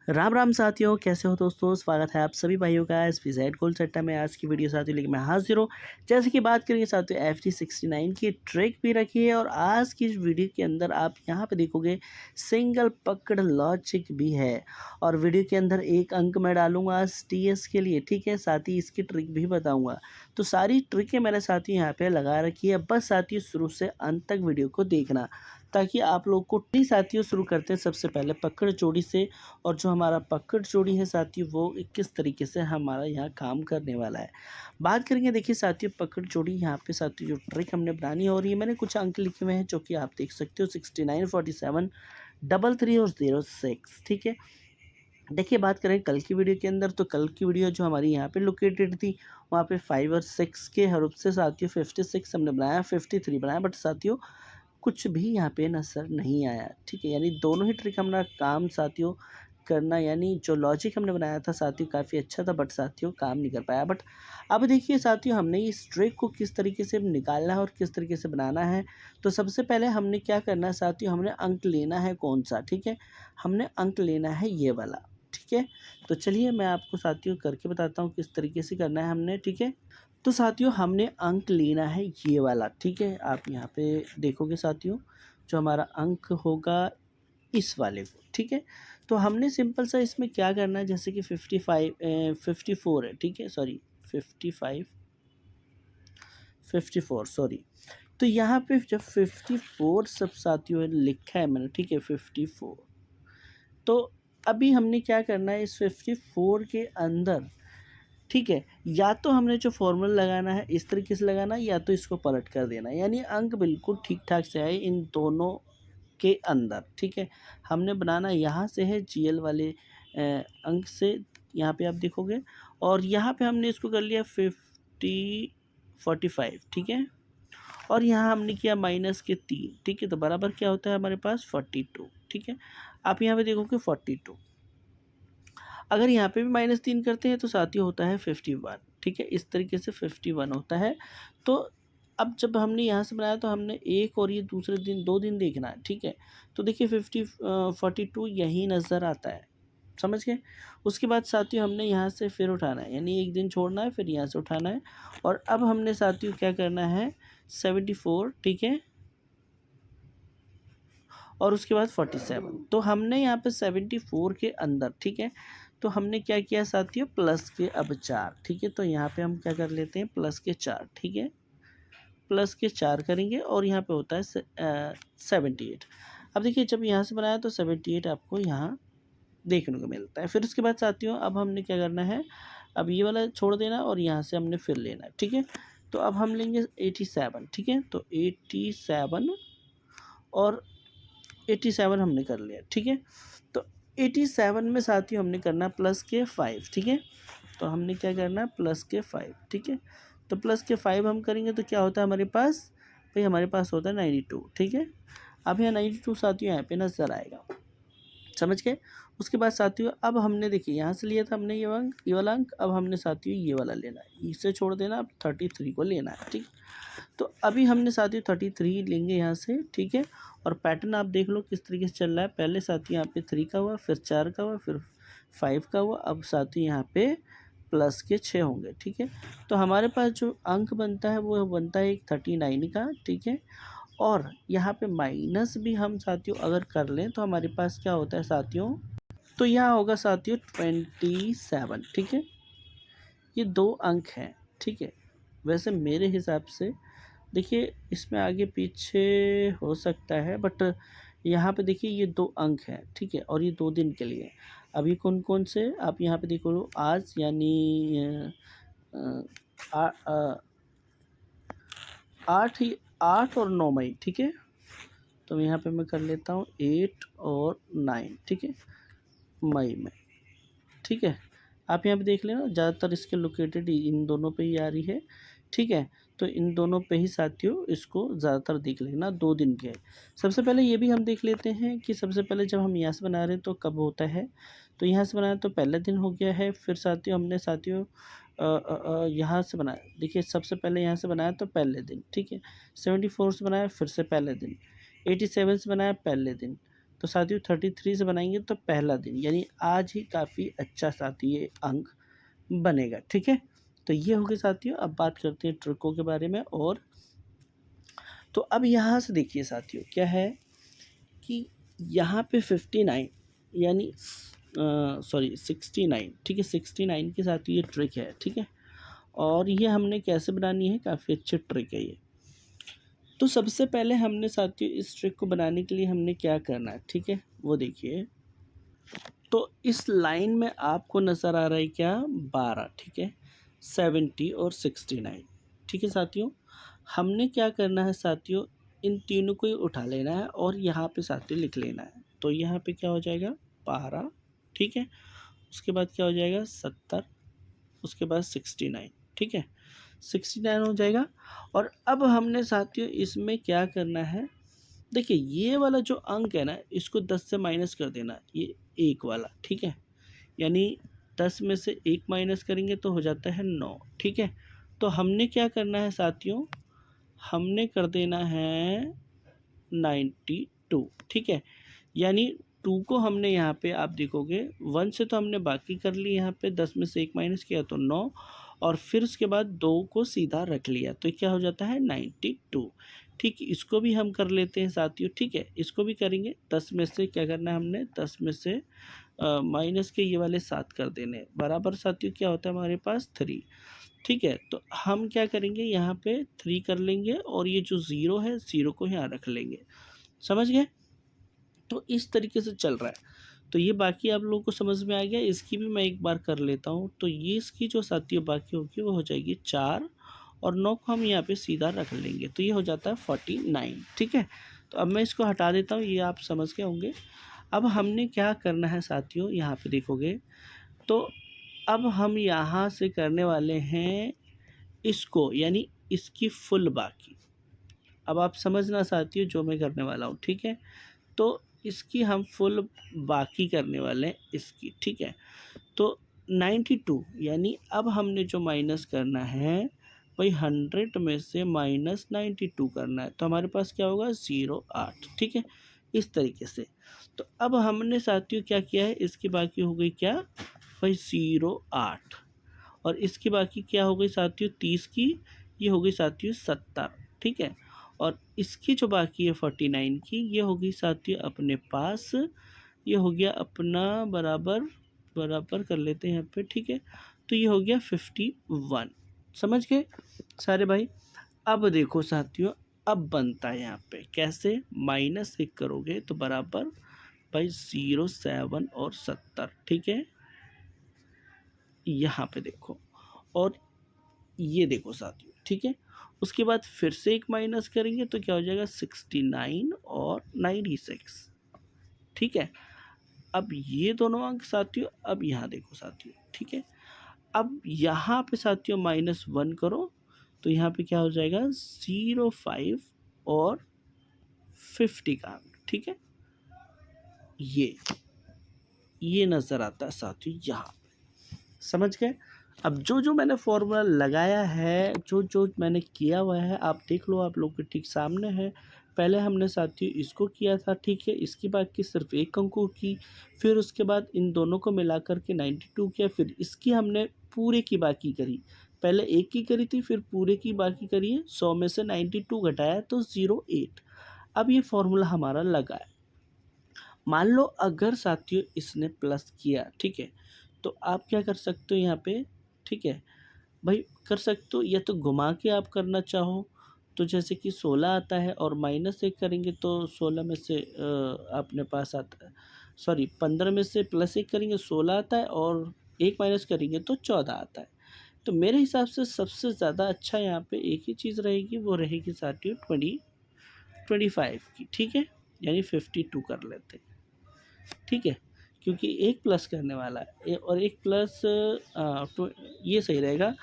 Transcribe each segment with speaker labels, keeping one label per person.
Speaker 1: राम राम साथियों, कैसे हो दोस्तों। स्वागत है आप सभी भाइयों का SPZ गोल्ड सेक्टर में। आज की वीडियो साथियों लेके मैं हाजिर हूँ। जैसे कि बात करेंगे साथियों FD69 की ट्रिक भी रखी है और आज की इस वीडियो के अंदर आप यहाँ पे देखोगे सिंगल पकड़ लॉजिक भी है। और वीडियो के अंदर एक अंक मैं डालूंगा TS के लिए, ठीक है। साथ ही इसकी ट्रिक भी बताऊँगा। तो सारी ट्रिकें मेरे साथी यहाँ पे लगा रखी है, बस साथियों शुरू से अंत तक वीडियो को देखना ताकि आप लोग को साथियों शुरू करते हैं सबसे पहले पकड़ जोड़ी से। और जो हमारा पकड़ जोड़ी है साथियों वो किस तरीके से हमारा यहाँ काम करने वाला है बात करेंगे। देखिए साथियों पकड़ जोड़ी यहाँ पे साथियों जो ट्रिक हमने बनानी हो रही है, मैंने कुछ अंक लिखे हुए हैं जो कि आप देख सकते हो 69, 47, 33 और 06, ठीक है। देखिए बात करें कल की वीडियो के अंदर, तो कल की वीडियो जो हमारी यहाँ पे लोकेटेड थी वहाँ पे 5 और 6 के हरूफ से साथियों 56 हमने बनाया, 53 बनाया, बट साथियों कुछ भी यहाँ पे नजर नहीं आया, ठीक है। यानी दोनों ही ट्रिक हमारा काम साथियों करना, यानी जो लॉजिक हमने बनाया था साथियों काफ़ी अच्छा था, बट साथियों काम नहीं कर पाया। बट अब देखिए साथियों हमने इस ट्रिक को किस तरीके से निकालना है और किस तरीके से बनाना है। तो सबसे पहले हमने क्या करना है साथियों, हमने अंक लेना है कौन सा, ठीक है। हमने अंक लेना है ये वाला, ठीक है। तो चलिए मैं आपको साथियों करके बताता हूँ किस तरीके से करना है हमने, ठीक है। तो साथियों हमने अंक लेना है ये वाला, ठीक है। आप यहाँ पे देखोगे साथियों जो हमारा अंक होगा इस वाले को, ठीक है। तो हमने सिंपल सा इसमें क्या करना है, जैसे कि 54 है, ठीक है, सॉरी 55 54 सॉरी। तो यहाँ पे जब 54 सब साथियों लिखा है मैंने, ठीक है 54, तो अभी हमने क्या करना है इस 54 के अंदर, ठीक है। या तो हमने जो फॉर्मूला लगाना है इस तरीके से लगाना है, या तो इसको पलट कर देना है, यानी अंक बिल्कुल ठीक ठाक से आए इन दोनों के अंदर, ठीक है। हमने बनाना यहाँ से है GL वाले अंक से, यहाँ पे आप देखोगे। और यहाँ पे हमने इसको कर लिया 45, ठीक है। और यहाँ हमने किया -3, ठीक है। तो बराबर क्या होता है हमारे पास 42, ठीक है। आप यहाँ पे देखोगे 42। अगर यहाँ पे भी -3 करते हैं तो साथियों होता है 51, ठीक है। इस तरीके से 51 होता है। तो अब जब हमने यहाँ से बनाया तो हमने एक और ये दूसरे दिन 2 दिन देखना है, ठीक है। तो देखिए 42 यही नज़र आता है, समझ गए। उसके बाद साथियों हमने यहाँ से फिर उठाना है, यानी एक दिन छोड़ना है फिर यहाँ से उठाना है। और अब हमने साथियों क्या करना है 74, ठीक है। और उसके बाद 47, तो हमने यहाँ पे 74 के अंदर, ठीक है। तो हमने क्या किया साथियों प्लस के अब 4, ठीक है। तो यहाँ पे हम क्या कर लेते हैं प्लस के 4, ठीक है। प्लस के 4 करेंगे और यहाँ पे होता है 78। अब देखिए जब यहाँ से बनाया तो 78 आपको यहाँ देखने को मिलता है। फिर उसके बाद साथियों अब हमने क्या करना है, अब ये वाला छोड़ देना और यहाँ से हमने फिर लेना है, ठीक है। तो अब हम लेंगे 87, ठीक है। तो 87 और 87 हमने कर लिया, ठीक है। तो 87 में साथियों हमने करना प्लस के 5, ठीक है। तो हमने क्या करना है प्लस के 5, ठीक है। तो प्लस के 5 हम करेंगे तो क्या होता है हमारे पास, भाई हमारे पास होता है 92, ठीक है। अब यहाँ 92 साथियों यहाँ पे नजर आएगा, समझ गए। उसके बाद साथियों अब हमने देखिए यहाँ से लिया था हमने ये वाला अंक, अब हमने साथियों ये वाला लेना है, इसे छोड़ देना, अब 33 को लेना है, ठीक। तो अभी हमने साथियों 33 लेंगे यहाँ से, ठीक है। और पैटर्न आप देख लो किस तरीके से चल रहा है। पहले साथियों यहाँ पे 3 का हुआ, फिर 4 का हुआ, फिर 5 का हुआ, अब साथियों यहाँ पे प्लस के 6 होंगे, ठीक है। तो हमारे पास जो अंक बनता है वो बनता है एक 39 का, ठीक है। और यहाँ पे माइनस भी हम साथियों अगर कर लें तो हमारे पास क्या होता है साथियों, तो यहाँ होगा साथियों 27, ठीक है। ये 2 अंक हैं, ठीक है। वैसे मेरे हिसाब से देखिए इसमें आगे पीछे हो सकता है, बट यहाँ पे देखिए ये 2 अंक हैं, ठीक है। और ये 2 दिन के लिए। अभी कौन कौन से आप यहाँ पे देखो, आज यानी 8 और 9 मई, ठीक है। तो यहाँ पे मैं कर लेता हूँ 8 और 9, ठीक है, मई में, ठीक है। आप यहाँ पे देख लेना ज़्यादातर इसके लोकेटेड इन दोनों पे ही आ रही है, ठीक है। तो इन दोनों पे ही साथियों इसको ज़्यादातर देख लेना 2 दिन के। सबसे पहले ये भी हम देख लेते हैं कि सबसे पहले जब हम यहाँ से बना रहे हैं तो कब होता है। तो यहाँ से बनाया तो पहले दिन हो गया है। फिर साथियों हमने साथियों यहाँ से बनाया, देखिए सबसे पहले यहाँ से बनाया तो पहले दिन, ठीक है। 74 से बनाया फिर से पहले दिन, 87 से बनाया पहले दिन, तो साथियों 33 से बनाएंगे तो पहला दिन यानी आज ही काफ़ी अच्छा साथी ये अंक बनेगा। ठीक है, तो ये हो गए साथियों। अब बात करते हैं ट्रिकों के बारे में। और तो अब यहाँ से देखिए साथियों क्या है कि यहाँ पे 59 यानी सॉरी 69, ठीक है, 69 के साथ ये ट्रिक है। ठीक है, और ये हमने कैसे बनानी है, काफ़ी अच्छी ट्रिक है ये। तो सबसे पहले हमने साथियों इस ट्रिक को बनाने के लिए हमने क्या करना है, ठीक है, वो देखिए। तो इस लाइन में आपको नज़र आ रहा है क्या, 12, ठीक है, 70 और 69। ठीक है साथियों, हमने क्या करना है साथियों, इन तीनों को ही उठा लेना है और यहाँ पे साथियों लिख लेना है। तो यहाँ पे क्या हो जाएगा 12, ठीक है, उसके बाद क्या हो जाएगा 70, उसके बाद 69, ठीक है, 69 हो जाएगा। और अब हमने साथियों इसमें क्या करना है, देखिए ये वाला जो अंक है ना, इसको 10 से माइनस कर देना, ये एक वाला, ठीक है, यानी 10 में से 1 माइनस करेंगे तो हो जाता है 9। ठीक है, तो हमने क्या करना है साथियों, हमने कर देना है 92। ठीक है, यानी 2 को हमने यहाँ पे आप देखोगे 1 से तो हमने बाकी कर ली, यहाँ पे 10 में से 1 माइनस किया तो 9, और फिर उसके बाद 2 को सीधा रख लिया तो क्या हो जाता है 92। ठीक, इसको भी हम कर लेते हैं साथियों। ठीक है, इसको भी करेंगे। 10 में से क्या करना है हमने, 10 में से माइनस के ये वाले 7 कर देने, बराबर साथियों क्या होता है हमारे पास 3। ठीक है, तो हम क्या करेंगे यहाँ पे 3 कर लेंगे और ये जो 0 है 0 को यहाँ रख लेंगे। समझ गए, तो इस तरीके से चल रहा है। तो ये बाकी आप लोगों को समझ में आ गया। इसकी भी मैं एक बार कर लेता हूँ। तो ये इसकी जो साथियों बाकी होगी वो हो जाएगी 4 और 9 को हम यहाँ पे सीधा रख लेंगे तो ये हो जाता है 49। ठीक है, तो अब मैं इसको हटा देता हूँ, ये आप समझ गए होंगे। अब हमने क्या करना है साथियों, यहाँ पे देखोगे तो अब हम यहाँ से करने वाले हैं इसको, यानी इसकी फुल बाकी। अब आप समझना साथियों जो मैं करने वाला हूँ। ठीक है, तो इसकी हम फुल बाकी करने वाले हैं इसकी। ठीक है, तो 92 यानी अब हमने जो माइनस करना है भाई 100 में से माइनस 92 करना है तो हमारे पास क्या होगा 08। ठीक है, इस तरीके से। तो अब हमने साथियों क्या किया है, इसकी बाकी हो गई क्या भाई 08, और इसकी बाकी क्या हो गई साथियों 30 की, ये हो गई साथियों 70। ठीक है, और इसकी जो बाकी है 49 की, ये हो गई साथियों अपने पास, ये हो गया अपना बराबर बराबर कर लेते हैं यहाँ पे। ठीक है, तो ये हो गया 51। समझ गए सारे भाई। अब देखो साथियों, अब बनता है यहाँ पे कैसे, -1 करोगे तो बराबर भाई 07 और 70। ठीक है, यहाँ पे देखो, और ये देखो साथियों। ठीक है, उसके बाद फिर से एक माइनस करेंगे तो क्या हो जाएगा 69 और 96। ठीक है, अब ये दोनों अंक साथियों, अब यहाँ देखो साथियों। ठीक है, अब यहाँ पे साथियों -1 करो तो यहाँ पे क्या हो जाएगा 05 और 50 का अंक। ठीक है, ये नज़र आता है साथियों यहाँ पे। समझ गए। अब जो जो मैंने फॉर्मूला लगाया है, जो जो मैंने किया हुआ है, आप देख लो, आप लोग के ठीक सामने है। पहले हमने साथियों इसको किया था, ठीक है, इसकी बाकी सिर्फ एक अंकों की, फिर उसके बाद इन दोनों को मिला करके 92 किया, फिर इसकी हमने पूरे की बाकी करी। पहले एक की करी थी, फिर पूरे की बाकी करी है, 100 में से 92 घटाया तो 08। अब ये फॉर्मूला हमारा लगा है। मान लो अगर साथियों इसने प्लस किया, ठीक है, तो आप क्या कर सकते हो यहाँ पे, ठीक है भाई, कर सकते हो या तो घुमा के आप करना चाहो तो जैसे कि 16 आता है और -1 करेंगे तो 16 में से अपने पास आता है, सॉरी 15 में से +1 करेंगे 16 आता है, और 1 माइनस करेंगे तो 14 आता है। तो मेरे हिसाब से सबसे ज़्यादा अच्छा यहाँ पे एक ही चीज़ रहेगी, वो रहेगी साथियों 25 की। ठीक है, यानी 52 कर लेते हैं। ठीक है, क्योंकि एक प्लस करने वाला है और एक प्लस ये सही रहेगा।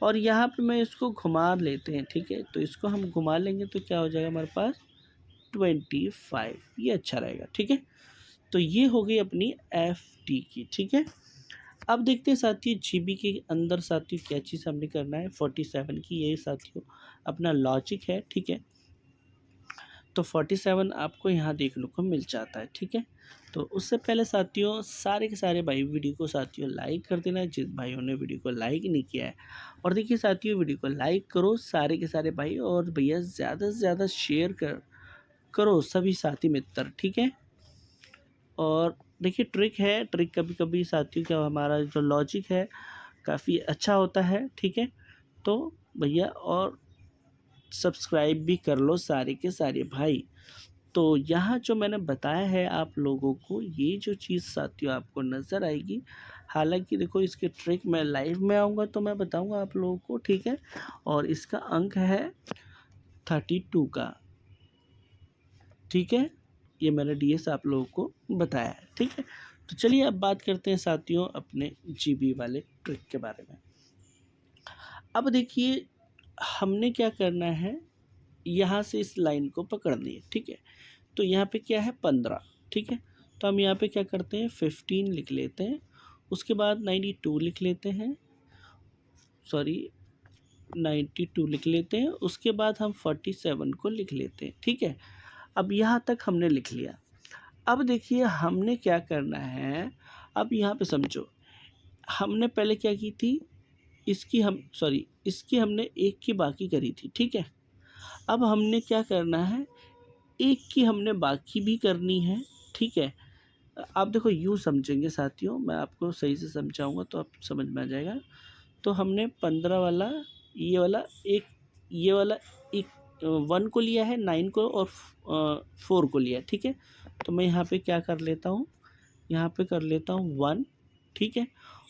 Speaker 1: और यहाँ पे मैं इसको घुमा लेते हैं। ठीक है, तो इसको हम घुमा लेंगे तो क्या हो जाएगा हमारे पास 25, ये अच्छा रहेगा। ठीक है, तो ये हो गई अपनी FD की। ठीक है, अब देखते हैं साथियों GB के अंदर साथियों क्या चीज़ हमने करना है 47 की, ये साथियों अपना लॉजिक है। ठीक है, तो 47 आपको यहाँ देखने को मिल जाता है। ठीक है, तो उससे पहले साथियों सारे के सारे भाई वीडियो को साथियों लाइक कर देना जिन भाइयों ने वीडियो को लाइक नहीं किया है। और देखिए साथियों वीडियो को लाइक करो सारे के सारे भाई, और भैया ज़्यादा से ज़्यादा शेयर करो सभी साथी मित्र, ठीक है। और देखिए ट्रिक है, ट्रिक कभी कभी साथियों क्या हमारा जो लॉजिक है काफ़ी अच्छा होता है, ठीक है। तो भैया और सब्सक्राइब भी कर लो सारे के सारे भाई। तो यहाँ जो मैंने बताया है आप लोगों को, ये जो चीज़ साथियों आपको नज़र आएगी, हालांकि देखो इसके ट्रिक मैं लाइव में आऊँगा तो मैं बताऊँगा आप लोगों को, ठीक है। और इसका अंक है 32 का, ठीक है। ये मैंने डीएस आप लोगों को बताया है, ठीक है। तो चलिए अब बात करते हैं साथियों अपने जीबी वाले ट्रिक के बारे में। अब देखिए हमने क्या करना है, यहाँ से इस लाइन को पकड़नी है, ठीक है। तो यहाँ पे क्या है 15, ठीक है। तो हम यहाँ पे क्या करते हैं 15 लिख लेते हैं, उसके बाद 92 लिख लेते हैं, सॉरी 92 लिख लेते हैं, उसके बाद हम 47 को लिख लेते हैं, ठीक है। अब यहाँ तक हमने लिख लिया। अब देखिए हमने क्या करना है, अब यहाँ पे समझो हमने पहले क्या की थी, इसकी हमने एक की बाकी करी थी, ठीक है। अब हमने क्या करना है, एक की हमने बाकी भी करनी है, ठीक है। आप देखो यूँ समझेंगे साथियों, मैं आपको सही से समझाऊंगा तो आप समझ में आ जाएगा। तो हमने 15 वाला ये वाला एक 1 को लिया है, 9 को और 4 को लिया है, ठीक है। तो मैं यहाँ पे क्या कर लेता हूँ, यहाँ पे कर लेता हूँ 1, ठीक है।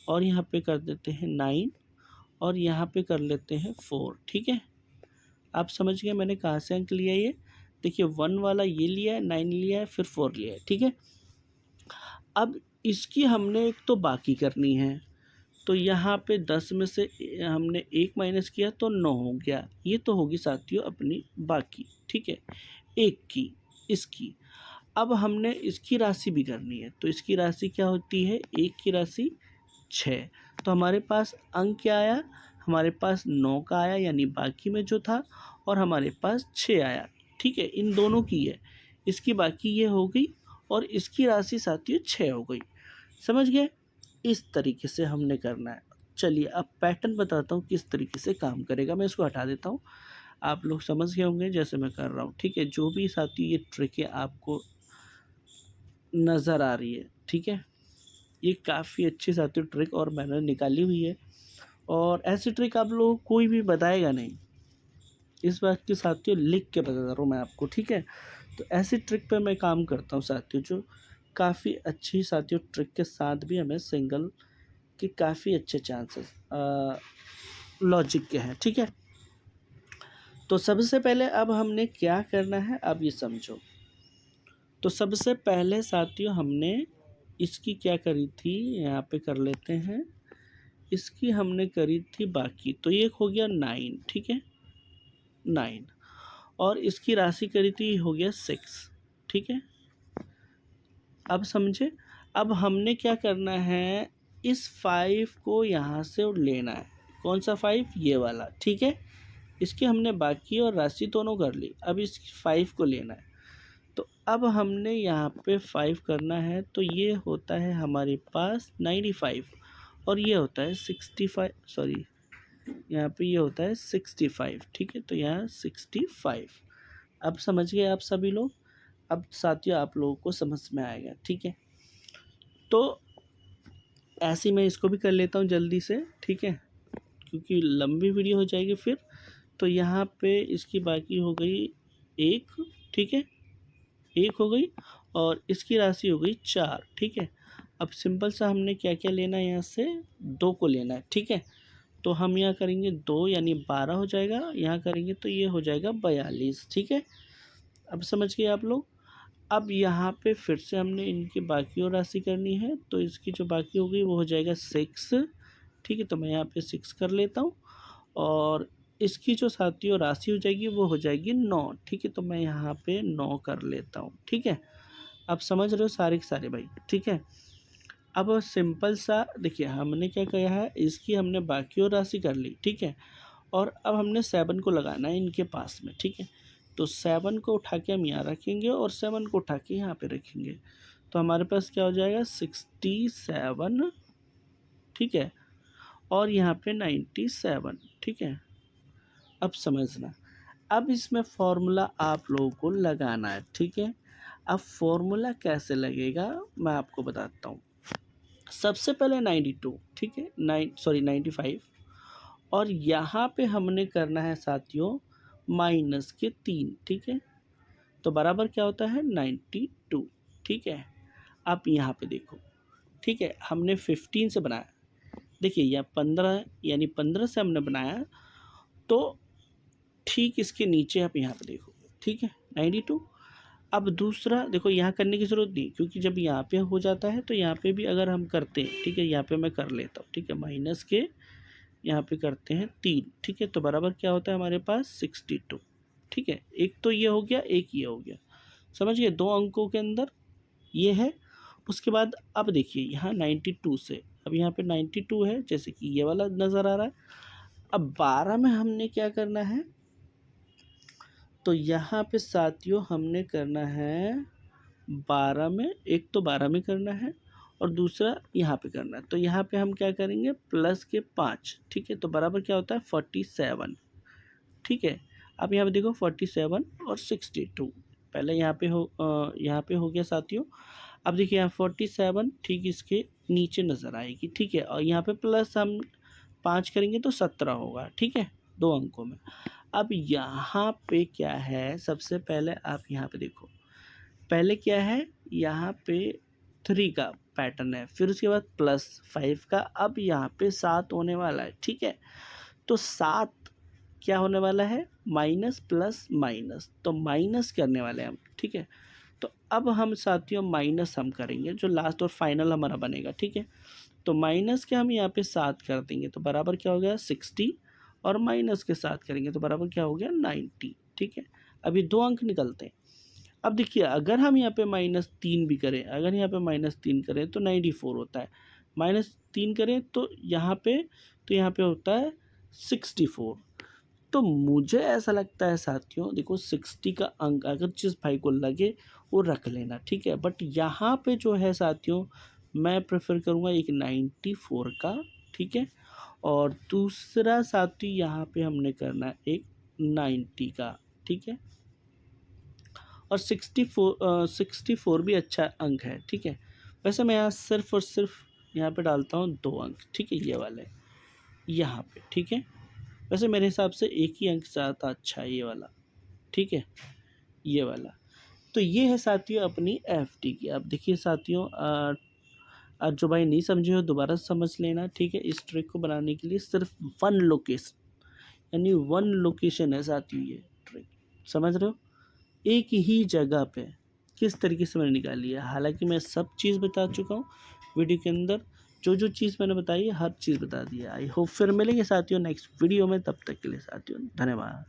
Speaker 1: और यहाँ पे कर देते हैं 9 और यहाँ पे कर लेते हैं 4, ठीक है। आप समझ गए मैंने कहाँ से अंक लिया ये। देखिए 1 वाला ये लिया है, 9 लिया है, फिर 4 लिया है, ठीक है। अब इसकी हमने एक तो बाकी करनी है, तो यहाँ पे 10 में से हमने 1 माइनस किया तो 9 हो गया, ये तो होगी साथियों अपनी बाकी, ठीक है, एक की इसकी। अब हमने इसकी राशि भी करनी है, तो इसकी राशि क्या होती है, एक की राशि 6। तो हमारे पास अंक क्या आया, हमारे पास 9 का आया यानी बाकी में जो था, और हमारे पास 6 आया, ठीक है। इन दोनों की है, इसकी बाकी ये हो गई और इसकी राशि साथियों 6 हो गई, समझ गए। इस तरीके से हमने करना है। चलिए अब पैटर्न बताता हूँ किस तरीके से काम करेगा। मैं इसको हटा देता हूँ, आप लोग समझ गए होंगे जैसे मैं कर रहा हूँ, ठीक है। जो भी साथी ये ट्रिक है आपको नज़र आ रही है, ठीक है, ये काफ़ी अच्छी साथी ट्रिक और मैंने निकाली हुई है, और ऐसी ट्रिक आप लोगों को कोई भी बताएगा नहीं, इस बात की साथियों लिख के बता रहा हूँ मैं आपको, ठीक है। तो ऐसी ट्रिक पे मैं काम करता हूँ साथियों, जो काफ़ी अच्छी साथियों ट्रिक के साथ भी हमें सिंगल के काफ़ी अच्छे चांसेस लॉजिक के हैं, ठीक है। तो सबसे पहले अब हमने क्या करना है, अब ये समझो। तो सबसे पहले साथियों हमने इसकी क्या करी थी, यहाँ पे कर लेते हैं, इसकी हमने करी थी बाकी, तो ये हो गया 9, ठीक है 9, और इसकी राशि करी थी हो गया 6, ठीक है। अब समझे, अब हमने क्या करना है, इस 5 को यहाँ से लेना है, कौन सा 5, ये वाला, ठीक है। इसकी हमने बाकी और राशि दोनों कर ली, अब इस 5 को लेना है। तो अब हमने यहाँ पे 5 करना है, तो ये होता है हमारे पास 95 और ये होता है 65, सॉरी यहाँ पे ये होता है 65, ठीक है। तो यहाँ 65, अब समझ गए आप सभी लोग। अब साथियों आप लोगों को समझ में आएगा, ठीक है। तो ऐसे मैं इसको भी कर लेता हूँ जल्दी से, ठीक है, क्योंकि लंबी वीडियो हो जाएगी फिर। तो यहाँ पे इसकी बाकी हो गई 1, ठीक है, 1 हो गई, और इसकी राशि हो गई 4, ठीक है। अब सिंपल सा हमने क्या क्या लेना है, यहाँ से 2 को लेना है, ठीक है। तो हम यहाँ करेंगे 2 यानी 12 हो जाएगा, यहाँ करेंगे तो ये हो जाएगा 42, ठीक है। अब समझ गए आप लोग। अब यहाँ पे फिर से हमने इनकी बाकी और राशि करनी है, तो इसकी जो बाकी हो गई वो हो जाएगा 6, ठीक है। तो मैं यहाँ पे 6 कर लेता हूँ, और इसकी जो साथियों राशि हो जाएगी वो हो जाएगी 9, ठीक है। तो मैं यहाँ पे 9 कर लेता हूँ, ठीक है। आप समझ रहे हो सारे के सारे भाई, ठीक है। अब सिंपल सा देखिए हमने क्या किया है, इसकी हमने बाकी और राशि कर ली, ठीक है। और अब हमने 7 को लगाना है इनके पास में, ठीक है। तो 7 को उठा के हम यहाँ रखेंगे और 7 को उठा के यहाँ पे रखेंगे। तो हमारे पास क्या हो जाएगा 67, ठीक है, और यहाँ पे 97, ठीक है। अब समझना, अब इसमें फॉर्मूला आप लोगों को लगाना है, ठीक है। अब फॉर्मूला कैसे लगेगा मैं आपको बताता हूँ। सबसे पहले 92, ठीक है, 95, और यहाँ पे हमने करना है साथियों माइनस के 3, ठीक है। तो बराबर क्या होता है 92, ठीक है। आप यहाँ पे देखो, ठीक है, हमने 15 से बनाया, देखिए यह 15 यानी 15 से हमने बनाया, तो ठीक इसके नीचे आप यहाँ पे देखो, ठीक है 92। अब दूसरा देखो, यहाँ करने की ज़रूरत नहीं, क्योंकि जब यहाँ पे हो जाता है तो यहाँ पे भी अगर हम करते हैं, ठीक है, यहाँ पे मैं कर लेता हूँ, ठीक है, माइनस के यहाँ पे करते हैं 3, ठीक है। तो बराबर क्या होता है हमारे पास 62, ठीक है। एक तो ये हो गया, एक ये हो गया, समझ गए, 2 अंकों के अंदर ये है। उसके बाद अब देखिए यहाँ 92 से, अब यहाँ पे 92 है, जैसे कि ये वाला नज़र आ रहा है। अब 12 में हमने क्या करना है, तो यहाँ पे साथियों हमने करना है 12 में, एक तो 12 में करना है और दूसरा यहाँ पे करना है। तो यहाँ पे हम क्या करेंगे प्लस के 5, ठीक है। तो बराबर क्या होता है 47, ठीक है। अब यहाँ पे देखो 47 और 62, पहले यहाँ पे हो गया साथियों। अब देखिए यहाँ 47 ठीक इसके नीचे नज़र आएगी, ठीक है, और यहाँ पे प्लस हम 5 करेंगे तो 17 होगा, ठीक है, 2 अंकों में। अब यहाँ पे क्या है, सबसे पहले आप यहाँ पे देखो, पहले क्या है यहाँ पे 3 का पैटर्न है, फिर उसके बाद +5 का, अब यहाँ पे 7 होने वाला है, ठीक है। तो 7 क्या होने वाला है माइनस प्लस माइनस, तो माइनस करने वाले हैं हम, ठीक है। तो अब हम साथियों माइनस हम करेंगे, जो लास्ट और फाइनल हमारा बनेगा, ठीक है। तो माइनस के हम यहाँ पे 7 कर देंगे, तो बराबर क्या हो गया 60, और माइनस के 7 करेंगे तो बराबर क्या हो गया 90, ठीक है। अभी 2 अंक निकलते हैं। अब देखिए अगर हम यहाँ पे -3 भी करें, अगर यहाँ पे -3 करें तो 94 होता है, -3 करें तो यहाँ पे होता है 64। तो मुझे ऐसा लगता है साथियों, देखो 60 का अंक अगर जिस भाई को लगे वो रख लेना, ठीक है। बट यहाँ पे जो है साथियों, मैं प्रेफर करूँगा एक 94 का, ठीक है, और दूसरा साथी यहाँ पे हमने करना है एक 90 का, ठीक है, और 64 भी अच्छा अंक है, ठीक है। वैसे मैं यहाँ सिर्फ और सिर्फ यहाँ पे डालता हूँ 2 अंक, ठीक है, ये वाले यहाँ पे, ठीक है। वैसे मेरे हिसाब से एक ही अंक ज़्यादा अच्छा है, ये वाला, ठीक है, ये वाला। तो ये है साथियों अपनी FD की। अब देखिए साथियों, आज जो भाई नहीं समझे हो दोबारा समझ लेना, ठीक है। इस ट्रिक को बनाने के लिए सिर्फ 1 लोकेशन, यानी 1 लोकेशन है साथियों, ये ट्रिक समझ रहे हो, एक ही जगह पे किस तरीके से मैंने निकाली है। हालांकि मैं सब चीज़ बता चुका हूँ वीडियो के अंदर, जो चीज़ मैंने बताई है हर चीज़ बता दी है। आई होप फिर मिलेंगे साथियों नेक्स्ट वीडियो में, तब तक के लिए साथियों धन्यवाद।